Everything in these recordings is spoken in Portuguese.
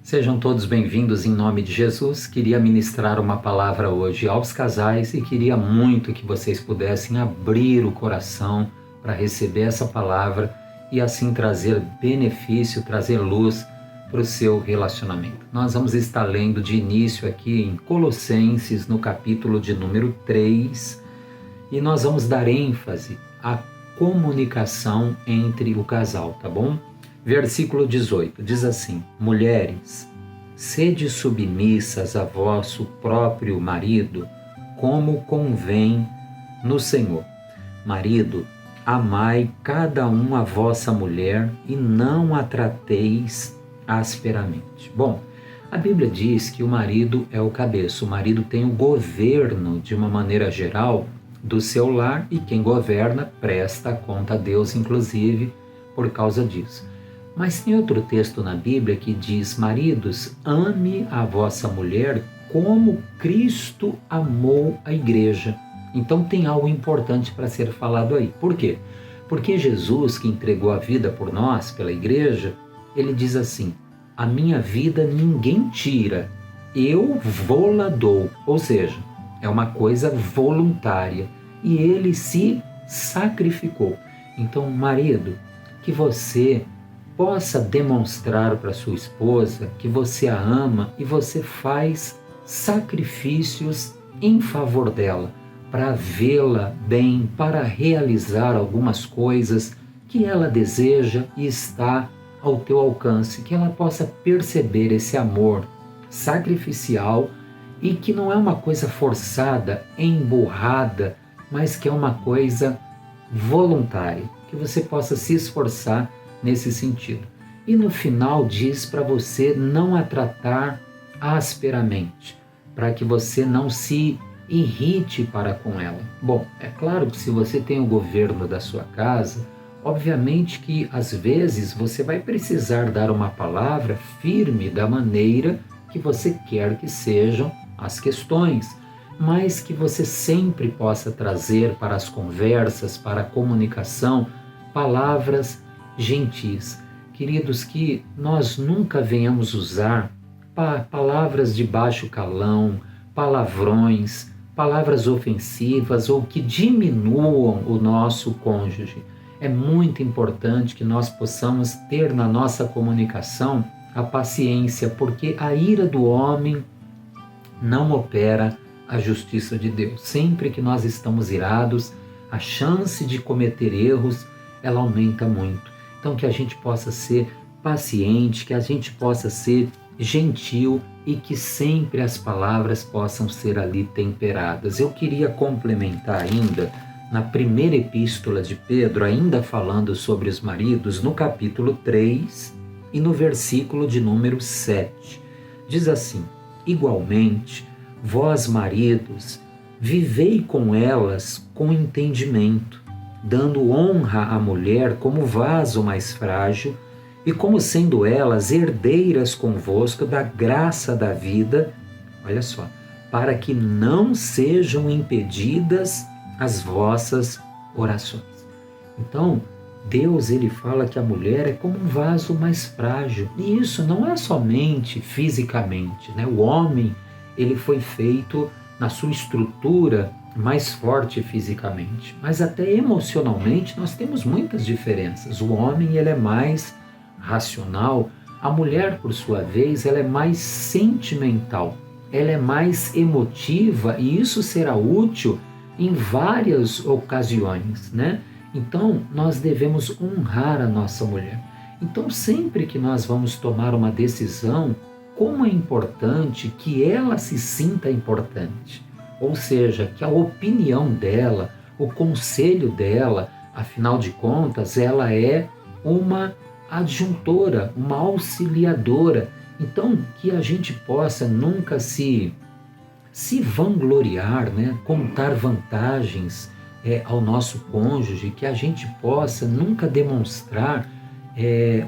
Sejam todos bem-vindos em nome de Jesus. Queria ministrar uma palavra hoje aos casais e queria muito que vocês pudessem abrir o coração para receber essa palavra e assim trazer benefício, trazer luz para o seu relacionamento. Nós vamos estar lendo de início aqui em Colossenses, no capítulo de número 3, e nós vamos dar ênfase à comunicação entre o casal, tá bom? Versículo 18, diz assim: Mulheres, sede submissas a vosso próprio marido, como convém no Senhor. Marido, amai cada um a vossa mulher e não a trateis asperamente. Bom, a Bíblia diz que o marido é o cabeça, o marido tem o governo, de uma maneira geral, do seu lar, e quem governa presta conta a Deus, inclusive, por causa disso. Mas tem outro texto na Bíblia que diz: maridos, ame a vossa mulher como Cristo amou a igreja. Então tem algo importante para ser falado aí. Por quê? Porque Jesus, que entregou a vida por nós, pela igreja, ele diz assim: a minha vida ninguém tira, eu vou-la dou. Ou seja, é uma coisa voluntária. E ele se sacrificou. Então, marido, que você possa demonstrar para sua esposa que você a ama e você faz sacrifícios em favor dela, para vê-la bem, para realizar algumas coisas que ela deseja e está ao teu alcance, que ela possa perceber esse amor sacrificial e que não é uma coisa forçada, emburrada, mas que é uma coisa voluntária, que você possa se esforçar nesse sentido. E no final diz para você não a tratar asperamente, para que você não se irrite para com ela. Bom, é claro que se você tem o governo da sua casa, obviamente que às vezes você vai precisar dar uma palavra firme da maneira que você quer que sejam as questões, mas que você sempre possa trazer para as conversas, para a comunicação, palavras gentis. Queridos, que nós nunca venhamos usar palavras de baixo calão, palavrões, palavras ofensivas ou que diminuam o nosso cônjuge. É muito importante que nós possamos ter na nossa comunicação a paciência, porque a ira do homem não opera a justiça de Deus. Sempre que nós estamos irados, a chance de cometer erros, ela aumenta muito. Então, que a gente possa ser paciente, que a gente possa ser gentil e que sempre as palavras possam ser ali temperadas. Eu queria complementar ainda, na primeira epístola de Pedro, ainda falando sobre os maridos, no capítulo 3 e no versículo de número 7. Diz assim: igualmente, vós maridos, vivei com elas com entendimento, dando honra à mulher como vaso mais frágil e como sendo elas herdeiras convosco da graça da vida, olha só, para que não sejam impedidas as vossas orações. Então, Deus, ele fala que a mulher é como um vaso mais frágil, e isso não é somente fisicamente, né? O homem, ele foi feito na sua estrutura mais forte fisicamente, mas até emocionalmente nós temos muitas diferenças. O homem, ele é mais racional, a mulher, por sua vez, ela é mais sentimental, ela é mais emotiva, e isso será útil em várias ocasiões, né? Então, nós devemos honrar a nossa mulher. Então, sempre que nós vamos tomar uma decisão, como é importante que ela se sinta importante. Ou seja, que a opinião dela, o conselho dela, afinal de contas, ela é uma adjuntora, uma auxiliadora. Então, que a gente possa nunca se vangloriar, né? Contar vantagens ao nosso cônjuge, que a gente possa nunca demonstrar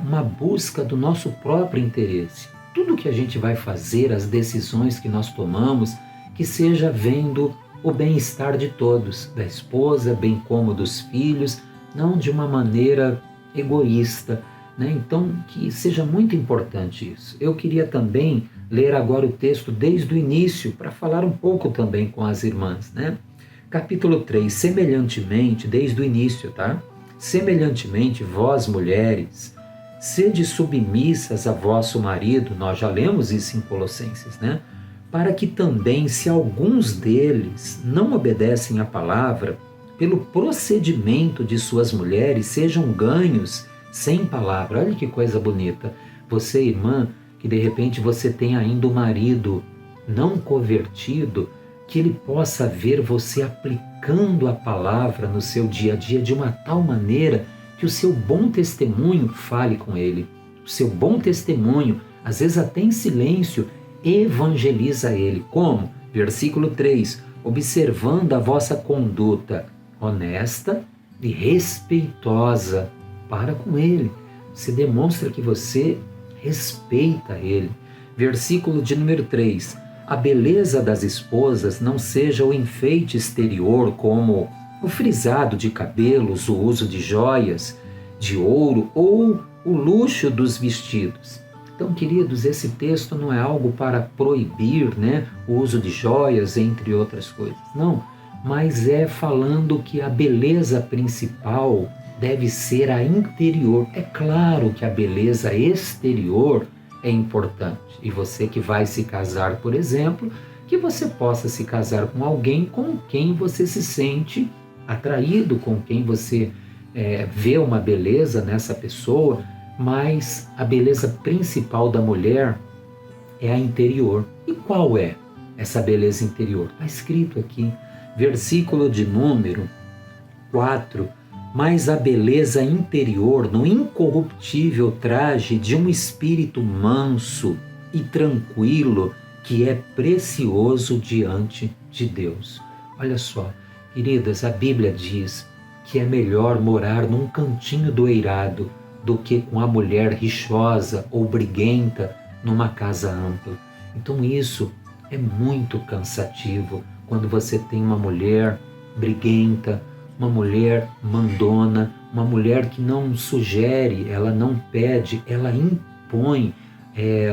uma busca do nosso próprio interesse. Tudo que a gente vai fazer, as decisões que nós tomamos, que seja vendo o bem-estar de todos, da esposa, bem como dos filhos, não de uma maneira egoísta, né? Então, que seja muito importante isso. Eu queria também ler agora o texto desde o início, para falar um pouco também com as irmãs, né? Capítulo 3, semelhantemente, desde o início, tá? Semelhantemente, vós mulheres, sede submissas a vosso marido, nós já lemos isso em Colossenses, né? Para que também, se alguns deles não obedecem à palavra, pelo procedimento de suas mulheres, sejam ganhos sem palavra. Olha que coisa bonita. Você, irmã, que de repente você tem ainda um marido não convertido, que ele possa ver você aplicando a palavra no seu dia a dia de uma tal maneira que o seu bom testemunho fale com ele. O seu bom testemunho, às vezes até em silêncio, evangeliza ele. Como? Versículo 3, observando a vossa conduta honesta e respeitosa para com ele. Se demonstra que você respeita ele. Versículo de número 3, a beleza das esposas não seja o enfeite exterior, como o frisado de cabelos, o uso de joias, de ouro ou o luxo dos vestidos. Então, queridos, esse texto não é algo para proibir, né, o uso de joias, entre outras coisas. Não, mas é falando que a beleza principal deve ser a interior. É claro que a beleza exterior é importante. E você que vai se casar, por exemplo, que você possa se casar com alguém com quem você se sente atraído, com quem você vê uma beleza nessa pessoa, mas a beleza principal da mulher é a interior. E qual é essa beleza interior? Está escrito aqui, versículo de número 4, mas a beleza interior no incorruptível traje de um espírito manso e tranquilo, que é precioso diante de Deus. Olha só, queridas, a Bíblia diz que é melhor morar num cantinho do eirado do que com a mulher rixosa ou briguenta numa casa ampla. Então isso é muito cansativo quando você tem uma mulher briguenta, uma mulher mandona, uma mulher que não sugere, ela não pede, ela impõe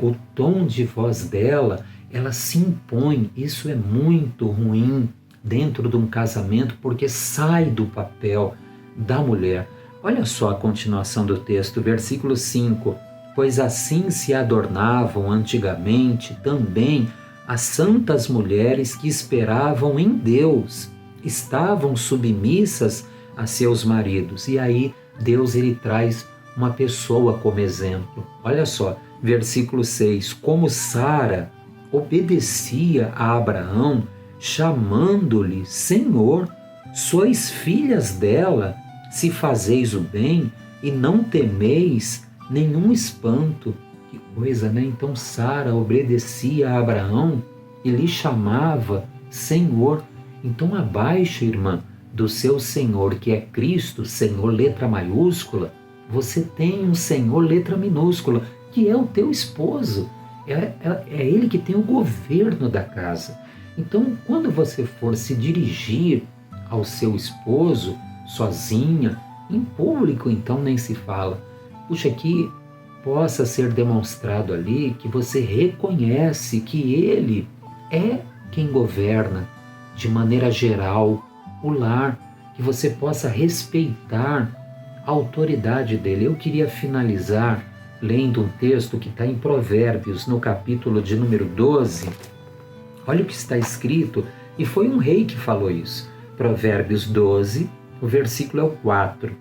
o tom de voz dela, ela se impõe. Isso é muito ruim dentro de um casamento, porque sai do papel da mulher. Olha só a continuação do texto, versículo 5. Pois assim se adornavam antigamente também as santas mulheres que esperavam em Deus, estavam submissas a seus maridos. E aí Deus ele traz uma pessoa como exemplo. Olha só, versículo 6. Como Sara obedecia a Abraão, chamando-lhe Senhor, sois filhas dela, se fazeis o bem e não temeis nenhum espanto. Que coisa, né? Então Sara obedecia a Abraão e lhe chamava Senhor. Então abaixo, irmã, do seu Senhor, que é Cristo, Senhor letra maiúscula, você tem um Senhor letra minúscula, que é o teu esposo. É ele que tem o governo da casa. Então, quando você for se dirigir ao seu esposo, sozinha, em público, então nem se fala. Puxa, que possa ser demonstrado ali que você reconhece que ele é quem governa, de maneira geral, o lar, que você possa respeitar a autoridade dele. Eu queria finalizar lendo um texto que está em Provérbios, no capítulo de número 12. Olha o que está escrito, e foi um rei que falou isso. Provérbios 12, o versículo é o 4.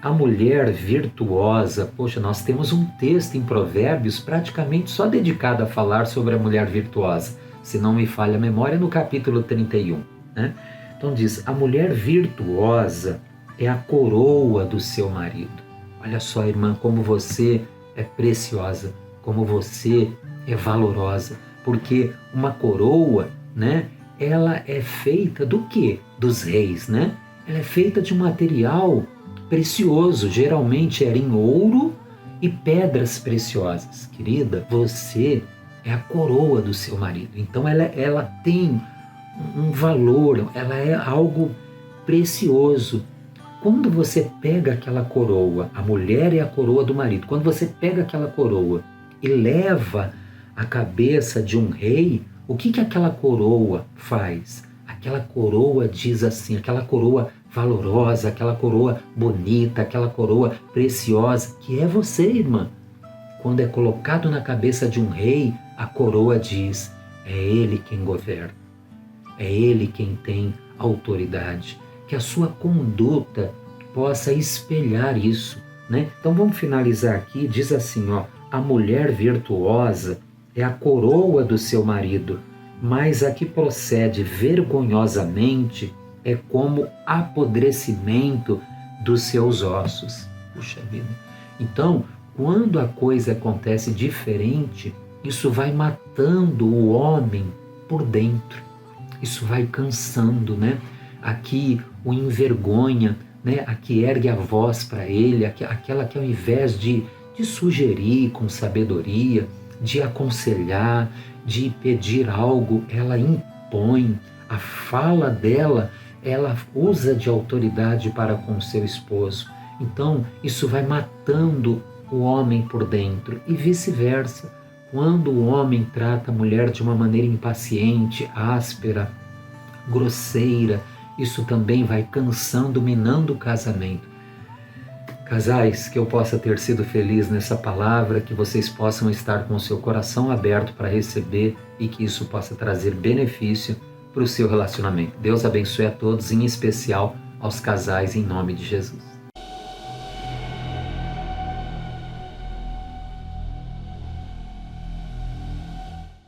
A mulher virtuosa, poxa, nós temos um texto em Provérbios praticamente só dedicado a falar sobre a mulher virtuosa, se não me falha a memória, no capítulo 31. Né? Então diz, a mulher virtuosa é a coroa do seu marido. Olha só, irmã, como você é preciosa, como você é valorosa, porque uma coroa, né, ela é feita do quê? Dos reis, né? Ela é feita de um material precioso, geralmente era em ouro e pedras preciosas. Querida, você é a coroa do seu marido. Então ela tem um valor, ela é algo precioso. quando você pega aquela coroa, a mulher é a coroa do marido, quando você pega aquela coroa e leva a cabeça de um rei, o que que aquela coroa faz? Aquela coroa diz assim, aquela coroa valorosa, aquela coroa bonita, aquela coroa preciosa, que é você, irmã. Quando é colocado na cabeça de um rei, a coroa diz, é ele quem governa, é ele quem tem autoridade. Que a sua conduta possa espelhar isso, né? Então vamos finalizar aqui, diz assim, ó, a mulher virtuosa é a coroa do seu marido, mas a que procede vergonhosamente é como apodrecimento dos seus ossos. Puxa vida. Então, quando a coisa acontece diferente, isso vai matando o homem por dentro. Isso vai cansando, né? Aqui o envergonha, né? Aqui ergue a voz para ele, aquela que ao invés de sugerir com sabedoria, de aconselhar, de pedir algo, ela impõe. A fala dela, ela usa de autoridade para com seu esposo. Então, isso vai matando o homem por dentro e vice-versa. Quando o homem trata a mulher de uma maneira impaciente, áspera, grosseira, isso também vai cansando, minando o casamento. Casais, que eu possa ter sido feliz nessa palavra, que vocês possam estar com o seu coração aberto para receber e que isso possa trazer benefício para o seu relacionamento. Deus abençoe a todos, em especial aos casais, em nome de Jesus.